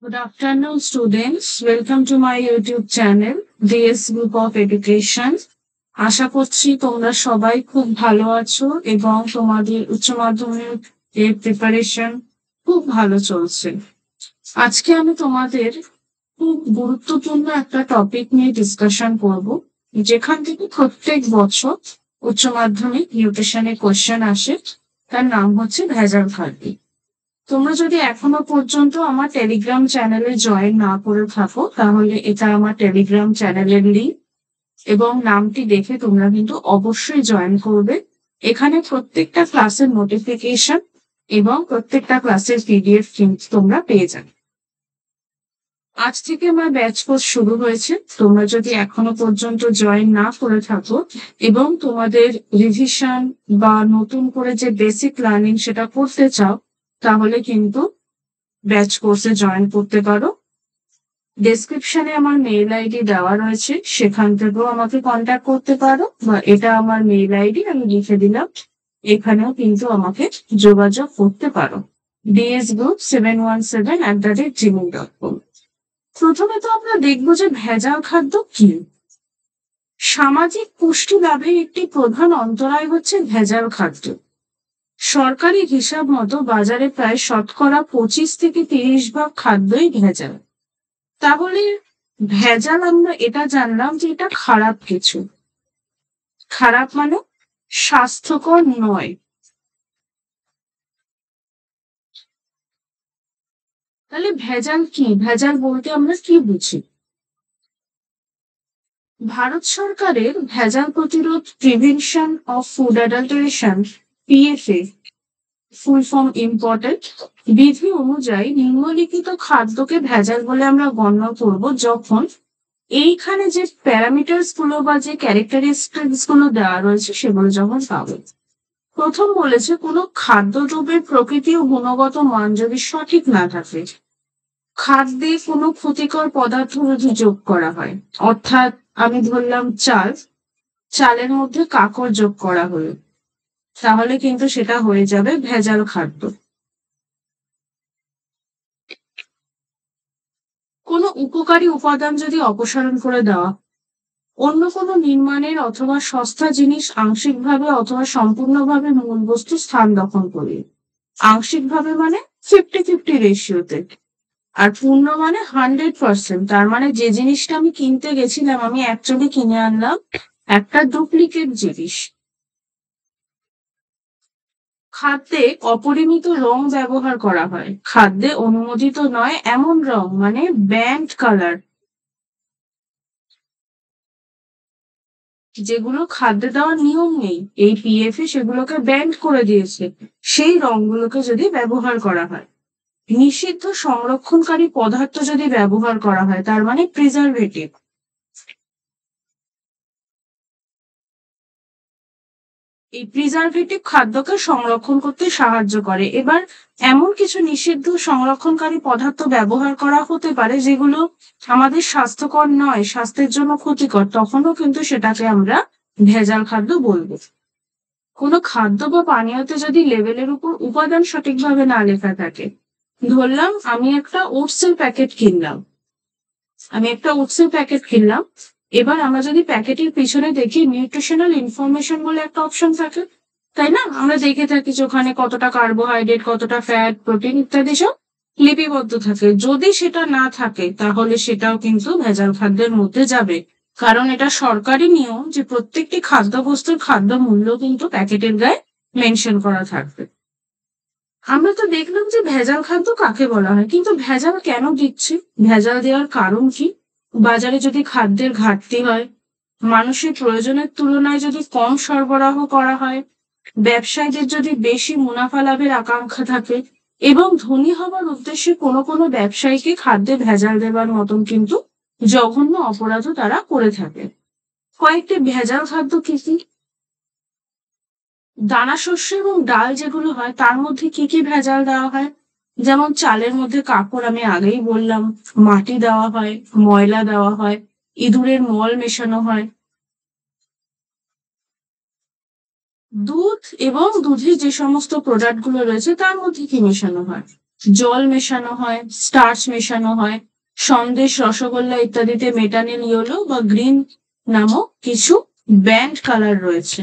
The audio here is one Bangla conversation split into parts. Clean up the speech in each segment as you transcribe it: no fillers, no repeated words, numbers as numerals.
Good afternoon, students. Welcome to my YouTube channel, DS Group of Education. আশা করছি তোমরা সবাই খুব ভালো আছো এবং তোমাদের উচ্চ মাধ্যমিক এর প্রিপারেশন খুব ভালো চলছে। আজকে আমি তোমাদের খুব গুরুত্বপূর্ণ একটা টপিক নিয়ে ডিসকাশন করব, যেখান থেকে প্রত্যেক বছর উচ্চ মাধ্যমিক নিউট্রিশনে কোশ্চেন আসে। তার নাম হচ্ছে ভেজাল খাদ্য। তোমরা যদি এখনো পর্যন্ত আমার টেলিগ্রাম চ্যানেলে জয়েন না করে থাকো, তাহলে এটা আমার টেলিগ্রাম চ্যানেলের লিঙ্ক এবং নামটি দেখে তোমরা কিন্তু অবশ্যই জয়েন করবে। এখানে প্রত্যেকটা ক্লাসের নোটিফিকেশন এবং প্রত্যেকটা ক্লাসের পিডিএফ কিন্তু তোমরা পেয়ে যাবে। আজ থেকে আমার ব্যাচ কোর্স শুরু হয়েছে। তোমরা যদি এখনো পর্যন্ত জয়েন না করে থাকো এবং তোমাদের রিভিশন বা নতুন করে যে বেসিক লার্নিং সেটা করতে চাও, তাহলে কিন্তু ব্যাচ কোর্সে জয়েন করতে পারো। ডেসক্রিপশনে আমার মেইল আইডি দেওয়া রয়েছে, সেখান থেকেও আমাকে কন্ট্যাক্ট করতে পারো, বা এটা আমার মেইল আইডি আমি লিখে দিলাম, এখানেও কিন্তু আমাকে যোগাযোগ করতে পারো। dsgroup717@gmail.com। প্রথমে তো আমরা দেখবো যে ভেজাল খাদ্য কি। সামাজিক পুষ্টি লাভের একটি প্রধান অন্তরায় হচ্ছে ভেজাল খাদ্য। সরকারি হিসাব মতো বাজারে প্রায় শতকরা 25 থেকে 30 ভাগ খাদ্যই ভেজাল। তাহলে ভেজাল আমরা এটা জানলাম যে এটা খারাপ কিছু। খারাপ মানে স্বাস্থ্যকর নয়। তাহলে ভেজাল কি? ভেজাল বলতে আমরা কি বুঝি? ভারত সরকারের ভেজাল প্রতিরোধ prevention of food adulteration PFA full form important বিধি অনুযায়ী নিম্নলিখিত খাদ্যকে ভেজাল বলে আমরা গণ্য করব যখন এইখানে যে প্যারামিটার্স গুলো বা যে ক্যারেক্টারিস্টিক্স গুলো দেওয়া রয়েছে সেগুলো যখন পাবে। প্রথম বলেছে কোনো খাদ্যদ্রব্যের প্রকৃতি ও গুণগত মান যদি সঠিক না থাকে, খাদ্যে কোনো ক্ষতিকর পদার্থ যদি যোগ করা হয়, অর্থাৎ আমি ধরলাম চালের মধ্যে কাঁকড় যোগ করা হলো, তাহলে কিন্তু সেটা হয়ে যাবে ভেজাল খাদ্য। কোনো উপকারী উপাদান যদি অপসারণ করে দেওয়া, অন্য কোনো নির্মাণের অথবা সস্তা জিনিস আংশিকভাবে অথবা সম্পূর্ণভাবে মূল বস্তু স্থান দখল করে। আংশিকভাবে মানে 50-50 রেশিওতে, আর পূর্ণ মানে 100%। তার মানে যে জিনিসটা আমি কিনতে গেছিলাম, আমি অ্যাকচুয়ালি কিনে আনলাম একটা ডুপ্লিকেট জিনিস। খাদ্যে অপরিমিত রং ব্যবহার করা হয়। খাদ্যে অনুমোদিত নয় এমন রং মানে ব্যান্ড কালার, যেগুলো খাদ্যে দেওয়ার নিয়ম নেই, এই পিএফএ সেগুলোকে ব্যান্ড করে দিয়েছে, সেই রংগুলোকে যদি ব্যবহার করা হয়। নিষিদ্ধ সংরক্ষণকারী পদার্থ যদি ব্যবহার করা হয়, তার মানে প্রিজারভেটিভ। এই প্রিজারভেটিভ খাদ্যকে সংরক্ষণ করতে সাহায্য করে। এবার এমন কিছু নিষিদ্ধ সংরক্ষণকারী পদার্থ ব্যবহার করা হতে পারে যেগুলো আমাদের স্বাস্থ্যকর নয়, স্বাস্থ্যের জন্য ক্ষতিকর, তখনও কিন্তু সেটাকে আমরা ভেজাল খাদ্য বলবো। কোনো খাদ্য বা পানীয়তে যদি লেবেলের উপর উপাদান সঠিকভাবে না লেখা থাকে, ধরলাম আমি একটা ওটসের প্যাকেট কিনলাম, এবার আমরা যদি প্যাকেটের পিছনে দেখি নিউট্রিশনাল ইনফরমেশন বলে একটা অপশন থাকে, তাই না? আমরা দেখে থাকি যে ওখানে কতটা কার্বোহাইড্রেট, কতটা ফ্যাট, প্রোটিন ইত্যাদি সব লিপিবদ্ধ থাকে। যদি সেটা না থাকে, তাহলে সেটাও কিন্তু ভেজাল খাদ্যের মধ্যে যাবে, কারণ এটা সরকারি নিয়ম যে প্রত্যেকটি খাদ্যবস্তুর খাদ্য মূল্য কিন্তু প্যাকেটের গায়ে মেনশন করা থাকবে। আমরা তো দেখলাম যে ভেজাল খাদ্য কাকে বলা হয়, কিন্তু ভেজাল কেন দিচ্ছি? ভেজাল দেওয়ার কারণ কি? বাজারে যদি খাদ্যের ঘাটতি হয়, মানুষের প্রয়োজনের তুলনায় যদি কম সরবরাহ করা হয়, ব্যবসায়ীদের যদি বেশি মুনাফা লাভের আকাঙ্ক্ষা থাকে, এবং ধনী হবার উদ্দেশ্যে কোনো কোনো ব্যবসায়ীকে খাদ্যে ভেজাল দেবার মতন কিন্তু জঘন্য অপরাধও তারা করে থাকে। কয়েকটি ভেজাল খাদ্য কি কি? দানা শস্য এবং ডাল যেগুলো হয় তার মধ্যে কি কি ভেজাল দেওয়া হয়? যেমন চালের মধ্যে কাঁকড় আমি আগেই বললাম, মাটি দেওয়া হয়, ময়লা দেওয়া হয়, ইঁদুরের মল মেশানো হয়। দুধ এবং দুধের যে সমস্ত প্রোডাক্ট গুলো রয়েছে তার মধ্যে কি মেশানো হয়? জল মেশানো হয়, স্টার্চ মেশানো হয়, সন্দেশ, রসগোল্লা ইত্যাদিতে মেটানিল ইয়েলো বা গ্রিন নামক কিছু ব্যান্ড কালার রয়েছে,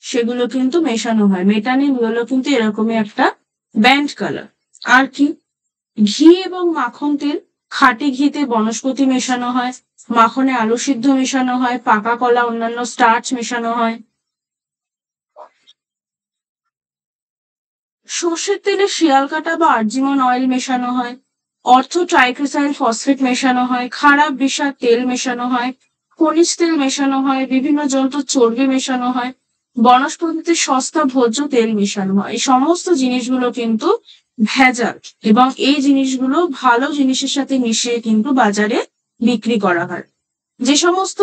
সেগুলো কিন্তু মেশানো হয়। মেটানিল ইয়েলো কিন্তু এরকমই একটা ব্যান্ড কালার। আর কি, ঘি এবং মাখন তেল, খাঁটি ঘিতে বনস্পতি মেশানো হয়, মাখনে আলু সিদ্ধ মেশানো হয়, পাকা কলা, অন্যান্য স্টার্চ মেশানো হয়। সর্ষের তেলে শিয়াল কাটা বা আর্জিমন অয়েল মেশানো হয়, অর্থ ট্রাইক্লিসাইল ফসফেট মেশানো হয়, খারাপ বিষার তেল মেশানো হয়, খনিজ তেল মেশানো হয়, বিভিন্ন জন্তুর চর্বি মেশানো হয়, বনস্পতিতে সস্তা ভোজ্য তেল মেশানো হয়। এই সমস্ত জিনিসগুলো কিন্তু ভেজাল, এবং এই জিনিসগুলো ভালো জিনিসের সাথে মিশিয়ে কিন্তু বাজারে বিক্রি করা হয়। যে সমস্ত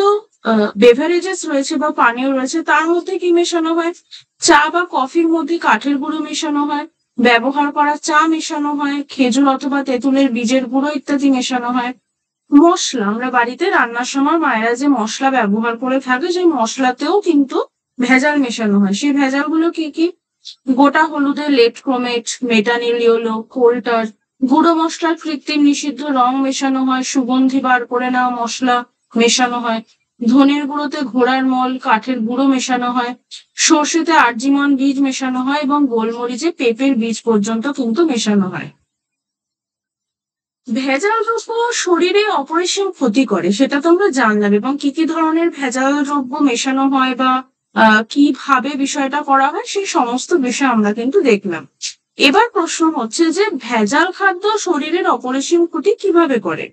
বেভারেজেস রয়েছে বা পানীয় রয়েছে তার মধ্যে কি মেশানো হয়? চা বা কফির মধ্যে কাঠের গুঁড়ো মেশানো হয়, ব্যবহার করা চা মেশানো হয়, খেজুর অথবা তেঁতুলের বীজের গুঁড়ো ইত্যাদি মেশানো হয়। মশলা, আমরা বাড়িতে রান্নার সময় মায়েরা যে মশলা ব্যবহার করে থাকে সেই মশলাতেও কিন্তু ভেজাল মেশানো হয়। সেই ভেজালগুলো কি কি? গোটা হলুদে lead chromate, metanil yellow, coal tar, গুঁড়ো মশলার কৃত্রিম নিষিদ্ধ রং মেশানো হয়, সুগন্ধি বার করে নেওয়া মশলা মেশানো হয়, ধনের গুঁড়োতে ঘোড়ার মল, কাঠের গুঁড়ো মেশানো হয়, সর্ষেতে আর্জিমন বীজ মেশানো হয়, এবং গোলমরিচে পেঁপের বীজ পর্যন্ত কিন্তু মেশানো হয়। ভেজাল দ্রব্য শরীরে অপরিসীম ক্ষতি করে, সেটা তো আমরা জানলাম, এবং কি কি ধরনের ভেজাল দ্রব্য মেশানো হয় বা কিভাবে বিষয়টা করা হয় সেই সমস্ত বিষয় আমরা কিন্তু দেখলাম। এবার প্রশ্ন হচ্ছে যে ভেজাল খাদ্য শরীরের অপরিসীম ক্ষতি কিভাবে করে।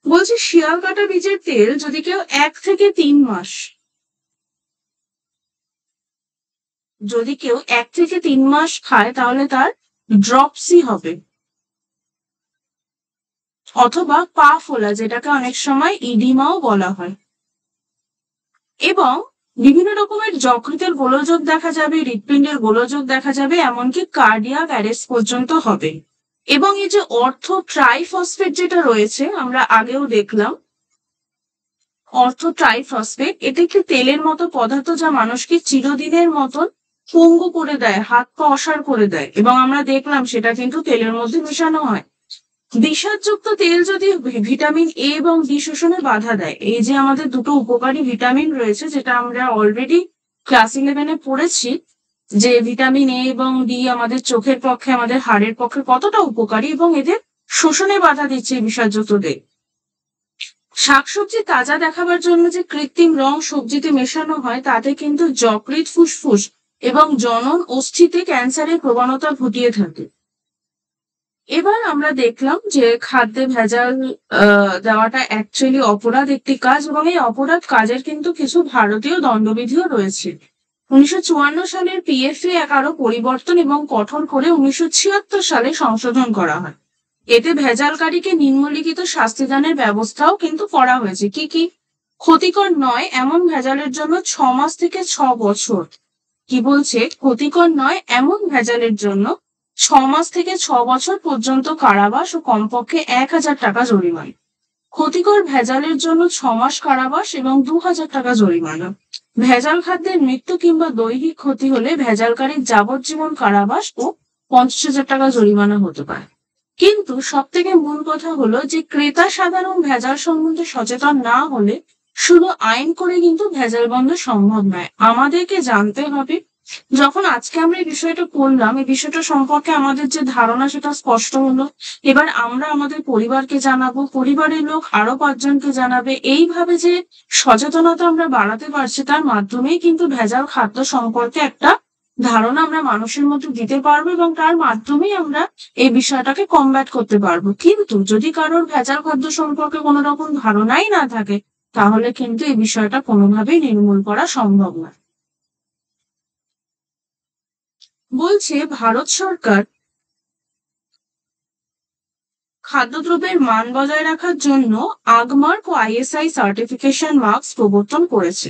বলছি, শিয়াল কাটা বীজের তেল যদি কেউ 1 থেকে 3 মাস খায় তাহলে তার ড্রপসি হবে, অথবা পা ফোলা, যেটাকে অনেক সময় ইডিমাও বলা হয়, এবং বিভিন্ন রকমের যকৃতের গোলযোগ দেখা যাবে, হৃৎপিণ্ডের গোলযোগ দেখা যাবে, এমনকি কার্ডিয়াক অ্যারেস্ট পর্যন্ত হবে। এবং এই যে অর্থ ট্রাইফসফেট যেটা রয়েছে, আমরা আগেও দেখলাম, অর্থ ট্রাইফসফেট, এটা একটি তেলের মতো পদার্থ যা মানুষকে চিরদিনের মতন পঙ্গু করে দেয়, হাত পা অসাড় করে দেয়, এবং আমরা দেখলাম সেটা কিন্তু তেলের মধ্যে মেশানো হয়। বিষাদযুক্ত তেল যদি ভিটামিন এ এবং ডি শোষণে বাধা দেয়, এই যে আমাদের দুটো উপকারী ভিটামিন রয়েছে যেটা আমরা অলরেডি ক্লাস 11-এ পড়েছি, যে ভিটামিন এ এবং ডি আমাদের চোখের পক্ষে, আমাদের হাড়ের পক্ষে কতটা উপকারী, এবং এদের শোষণে বাধা দিচ্ছে বিষাদযুক্ত তেল। শাকসবজি তাজা দেখাবার জন্য যে কৃত্রিম রং সবজিতে মেশানো হয় তাতে কিন্তু যকৃৎ, ফুসফুস এবং জনন অস্থিতে ক্যান্সারের প্রবণতা ঘটিয়ে থাকে। এবার আমরা দেখলাম যে খাদ্যে ভেজাল দেওয়াটা অ্যাকচুয়ালি অপরাধ একটি কাজ, এবং এই অপরাধ কাজের কিন্তু কিছু ভারতীয় দণ্ডবিধিও রয়েছে। 1954 সালের পিএফএ 11 পরিবর্তন এবং কঠোর করে 1976 সালে সংশোধন করা হয়। এতে ভেজালকারীকে নিম্নলিখিত শাস্তিদানের ব্যবস্থাও কিন্তু করা হয়েছে। কি কি? ক্ষতিকর নয় এমন ভেজালের জন্য 6 মাস থেকে 6 বছর, কি বলছে, ক্ষতিকর নয় এমন ভেজালের জন্য 6 মাস থেকে 6 বছর পর্যন্ত কারাবাস ও কমপক্ষে 1000 টাকা জরিমানা। ক্ষতিকর ভেজালের জন্য 6 মাস কারাবাস এবং 2000 টাকা জরিমানা। ভেজাল খাদ্যের মৃত্যু কিংবা দৈহিক ক্ষতি হলে ভেজালকারীর যাবজ্জীবন কারাবাস ও 50,000 টাকা জরিমানা হতে পারে। কিন্তু সব থেকে মূল কথা হলো যে ক্রেতা সাধারণ ভেজাল সম্বন্ধে সচেতন না হলে শুধু আইন করে কিন্তু ভেজাল বন্ধ সম্ভব নয়। আমাদেরকে জানতে হবে, যখন আজকে আমরা এই বিষয়টা করলাম, এই বিষয়টা সম্পর্কে আমাদের যে ধারণা সেটা স্পষ্ট হলো। এবার আমরা আমাদের পরিবারকে জানাবো, পরিবারের লোক আরো 5 জনকে জানাবে। এইভাবে যে সচেতনতা আমরা বাড়াতে পারছি, তার মাধ্যমেই কিন্তু ভেজাল খাদ্য সম্পর্কে একটা ধারণা আমরা মানুষের মধ্যে দিতে পারবো, এবং তার মাধ্যমেই আমরা এই বিষয়টাকে কমব্যাট করতে পারবো। কিন্তু যদি কারোর ভেজাল খাদ্য সম্পর্কে কোনো রকম ধারণাই না থাকে, তাহলে কিন্তু এই বিষয়টা কোনোভাবেই নির্মূল করা সম্ভব না। বলছে ভারত সরকার খাদ্যদ্রব্যের মান বজায় রাখার জন্য আগমার্ক ও আইএসআই সার্টিফিকেশন মার্কস প্রবর্তন করেছে।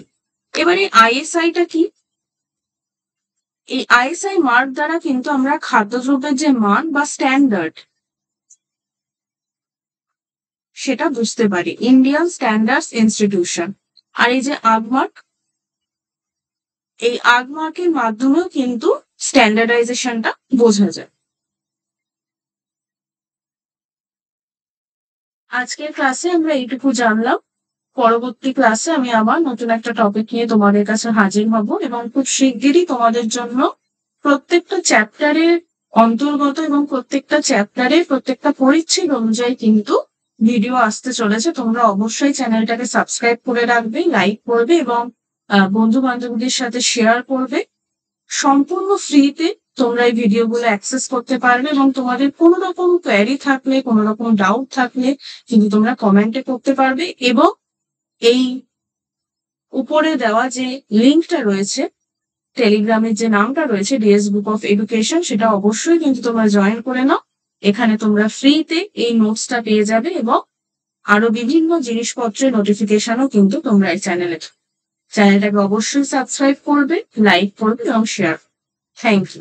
এবারে আইএসআইটা কি? এই আইএসআই মার্ক দ্বারা কিন্তু আমরা খাদ্যদ্রব্যের যে মান বা স্ট্যান্ডার্ড সেটা বুঝতে পারি, ইন্ডিয়ান স্ট্যান্ডার্ডস ইনস্টিটিউশন। আর এই যে আগমার্ক, এই আগমার্কের মাধ্যমেও কিন্তু স্ট্যান্ডার্ডাইজেশনটা বোঝা যায়। আজকের ক্লাসে আমরা এইটুকু জানলাম। পরবর্তী ক্লাসে আমি আবার নতুন একটা টপিক নিয়ে তোমাদের কাছে হাজির হব এবং খুব শিগগিরই তোমাদের জন্য প্রত্যেকটা চ্যাপ্টারের অন্তর্গত এবং প্রত্যেকটা পরিচ্ছেদ অনুযায়ী কিন্তু ভিডিও আসতে চলেছে। তোমরা অবশ্যই চ্যানেলটাকে সাবস্ক্রাইব করে রাখবে, লাইক করবে এবং বন্ধু বান্ধবীদের সাথে শেয়ার করবে। সম্পূর্ণ ফ্রিতে তোমরা এই ভিডিওগুলো অ্যাক্সেস করতে পারবে এবং তোমাদের কোনো রকম কোয়ারি থাকলে, কোনো রকম ডাউট থাকলে কিন্তু তোমরা কমেন্টে করতে পারবে এবং এই উপরে দেওয়া যে লিঙ্কটা রয়েছে, টেলিগ্রামের যে নামটা রয়েছে ডিএস গ্রুপ অফ এডুকেশন, সেটা অবশ্যই কিন্তু তোমরা জয়েন করে নাও। এখানে তোমরা ফ্রিতে এই নোটসটা পেয়ে যাবে এবং আরো বিভিন্ন জিনিসপত্রের নোটিফিকেশনও কিন্তু তোমরা এই চ্যানেলটাকে অবশ্যই সাবস্ক্রাইব করবে, লাইক করবে এবং শেয়ার। Thank you.